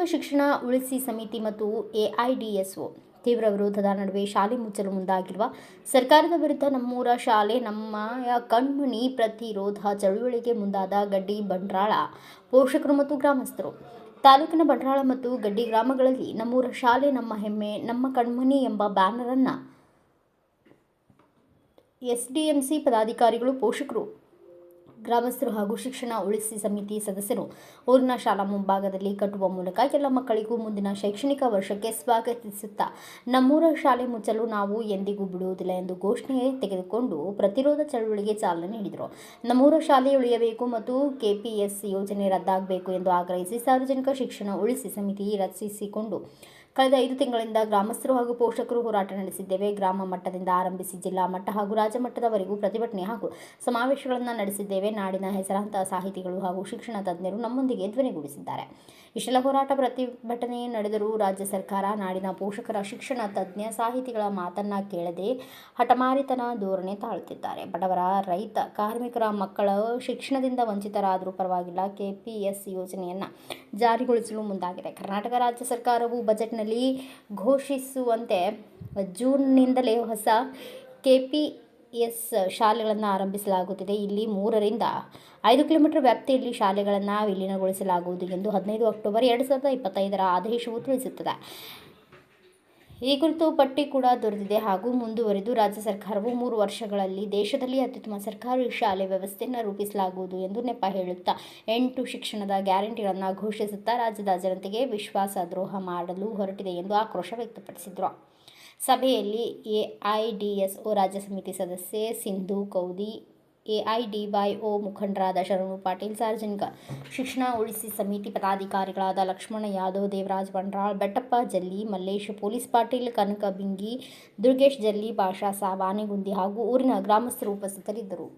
ಸಾರ್ವಜನಿಕ ಶಿಕ್ಷಣ ಉಳಿಸಿ ಸಮಿತಿ ಮತ್ತು ಎಐಡಿಎಸ್ಒ ತೀವ್ರ ವಿರೋಧದ ನಡುವೆ ಶಾಲೆ ಮುಚ್ಚಲು ಮುಂದಾಗಿರುವ ಸರ್ಕಾರದ ವಿರುದ್ಧ ನಮ್ಮೂರ ಶಾಲೆ ನಮ್ಮಯ ಕಣ್ಮಣಿ ಪ್ರತಿರೋಧ ಚಳುವಳಿಗೆ ಮುಂದಾದ ಗಡ್ಡಿ ಬಂಟ್ರಾಳ ಪೋಷಕರು ಮತ್ತು ಗ್ರಾಮಸ್ಥರು. ತಾಲೂಕಿನ ಬಂಟ್ರಾಳ ಮತ್ತು ಗಡ್ಡಿ ಗ್ರಾಮಗಳಲ್ಲಿ ನಮ್ಮೂರ ಶಾಲೆ ನಮ್ಮ ಹೆಮ್ಮೆ ನಮ್ಮ ಕಣ್ಮಣಿ ಎಂಬ ಬ್ಯಾನರ್ ಅನ್ನು ಎಸ್ಡಿಎಂಸಿ ಪದಾಧಿಕಾರಿಗಳು, ಪೋಷಕರು, ಗ್ರಾಮಸ್ಥರು ಹಾಗೂ ಶಿಕ್ಷಣ ಉಳಿಸಿ ಸಮಿತಿ ಸದಸ್ಯರು ಊರಿನ ಶಾಲಾ ಮುಂಭಾಗದಲ್ಲಿ ಕಟ್ಟುವ ಮೂಲಕ ಎಲ್ಲ ಮಕ್ಕಳಿಗೂ ಮುಂದಿನ ಶೈಕ್ಷಣಿಕ ವರ್ಷಕ್ಕೆ ಸ್ವಾಗತಿಸುತ್ತಾ ನಮ್ಮೂರ ಶಾಲೆ ಮುಚ್ಚಲು ನಾವು ಎಂದಿಗೂ ಬಿಡುವುದಿಲ್ಲ ಎಂದು ಘೋಷಣೆ ತೆಗೆದುಕೊಂಡು ಪ್ರತಿರೋಧ ಚಳವಳಿಗೆ ಚಾಲನೆ ನೀಡಿದರು. ನಮ್ಮೂರ ಶಾಲೆ ಉಳಿಯಬೇಕು ಮತ್ತು ಕೆಪಿಎಸ್ ಯೋಜನೆ ರದ್ದಾಗಬೇಕು ಎಂದು ಆಗ್ರಹಿಸಿ ಸಾರ್ವಜನಿಕ ಶಿಕ್ಷಣ ಉಳಿಸಿ ಸಮಿತಿ ರಚಿಸಿಕೊಂಡು ಕಳೆದ 5 ತಿಂಗಳಿಂದ ಗ್ರಾಮಸ್ಥರು ಹಾಗೂ ಪೋಷಕರು ಹೋರಾಟ ನಡೆಸಿದ್ದೇವೆ. ಗ್ರಾಮ ಮಟ್ಟದಿಂದ ಆರಂಭಿಸಿ ಜಿಲ್ಲಾ ಮಟ್ಟ ಹಾಗೂ ರಾಜ್ಯ ಮಟ್ಟದವರೆಗೂ ಪ್ರತಿಭಟನೆ ಹಾಗೂ ಸಮಾವೇಶಗಳನ್ನು ನಡೆಸಿದ್ದೇವೆ. ನಾಡಿನ ಹೆಸರಾಂತ ಸಾಹಿತಿಗಳು ಹಾಗೂ ಶಿಕ್ಷಣ ತಜ್ಞರು ನಮ್ಮೊಂದಿಗೆ ಧ್ವನಿಗೂಡಿಸಿದ್ದಾರೆ. ಇಷ್ಟೆಲ್ಲ ಹೋರಾಟ ಪ್ರತಿಭಟನೆ ನಡೆದರೂ ರಾಜ್ಯ ಸರ್ಕಾರ ನಾಡಿನ ಪೋಷಕರ, ಶಿಕ್ಷಣ ತಜ್ಞ, ಸಾಹಿತಿಗಳ ಮಾತನ್ನ ಕೇಳದೆ ಹಠಮಾರಿತನ ಧೋರಣೆ ತಾಳುತ್ತಿದ್ದಾರೆ. ಬಡವರ, ರೈತ, ಕಾರ್ಮಿಕರ ಮಕ್ಕಳ ಶಿಕ್ಷಣದಿಂದ ವಂಚಿತರಾದರೂ ಪರವಾಗಿಲ್ಲ, ಕೆಪಿಎಸ್ ಯೋಜನೆಯನ್ನು ಜಾರಿಗೊಳಿಸಲು ಮುಂದಾಗಿದೆ. ಕರ್ನಾಟಕ ರಾಜ್ಯ ಸರ್ಕಾರವು ಬಜೆಟ್ನಲ್ಲಿ ಘೋಷಿಸುವಂತೆ ಜೂನ್ನಿಂದಲೇ ಹೊಸ ಕೆಪಿಎಸ್ ಶಾಲೆಗಳನ್ನು ಆರಂಭಿಸಲಾಗುತ್ತಿದೆ. ಇಲ್ಲಿ 3 ರಿಂದ 5 ಕಿಲೋಮೀಟರ್ ವ್ಯಾಪ್ತಿಯಲ್ಲಿ ಶಾಲೆಗಳನ್ನು ವಿಲೀನಗೊಳಿಸಲಾಗುವುದು ಎಂದು 15 ಅಕ್ಟೋಬರ್ 2025 ಆದೇಶವು ತಿಳಿಸುತ್ತದೆ. ಈ ಕುರಿತು ಪಟ್ಟಿ ಕೂಡ ದೊರೆತಿದೆ ಹಾಗೂ ಮುಂದುವರೆದು ರಾಜ್ಯ ಸರ್ಕಾರವು 3 ವರ್ಷಗಳಲ್ಲಿ ದೇಶದಲ್ಲಿ ಅತ್ಯುತ್ತಮ ಸರ್ಕಾರಿ ಶಾಲೆ ವ್ಯವಸ್ಥೆಯನ್ನು ರೂಪಿಸಲಾಗುವುದು ಎಂದು ನೆಪ ಹೇಳುತ್ತಾ 8 ಶಿಕ್ಷಣದ ಗ್ಯಾರಂಟಿಗಳನ್ನು ಘೋಷಿಸುತ್ತಾ ರಾಜ್ಯದ ಜನತೆಗೆ ವಿಶ್ವಾಸ ದ್ರೋಹ ಮಾಡಲು ಹೊರಟಿದೆ ಎಂದು ಆಕ್ರೋಶ ವ್ಯಕ್ತಪಡಿಸಿದರು. ಸಭೆಯಲ್ಲಿ ಎಐಡಿಎಸ್ಒ ರಾಜ್ಯ ಸಮಿತಿ ಸದಸ್ಯೆ ಸಿಂಧು ಕೌದಿ, ಎಐಡಿವೈಒ ಮುಖಂಡರಾದ ಶರಣು ಪಾಟೀಲ್, ಸಾರ್ವಜನಿಕ ಶಿಕ್ಷಣ ಉಳಿಸಿ ಸಮಿತಿ ಪದಾಧಿಕಾರಿಗಳಾದ ಲಕ್ಷ್ಮಣ ಯಾದವ್, ದೇವರಾಜ್ ಬಂಡ್ರಾಳ್, ಬೆಟ್ಟಪ್ಪ ಜಲ್ಲಿ, ಮಲ್ಲೇಶ್ ಪೊಲೀಸ್ ಪಾಟೀಲ್, ಕನಕ ಬಿಂಗಿ, ದುರ್ಗೇಶ್ ಜಲ್ಲಿ, ಭಾಷಾ ಸಾಬ್, ಆನೆಗುಂದಿ ಹಾಗೂ ಊರಿನ ಗ್ರಾಮಸ್ಥರು ಉಪಸ್ಥಿತರಿದ್ದರು.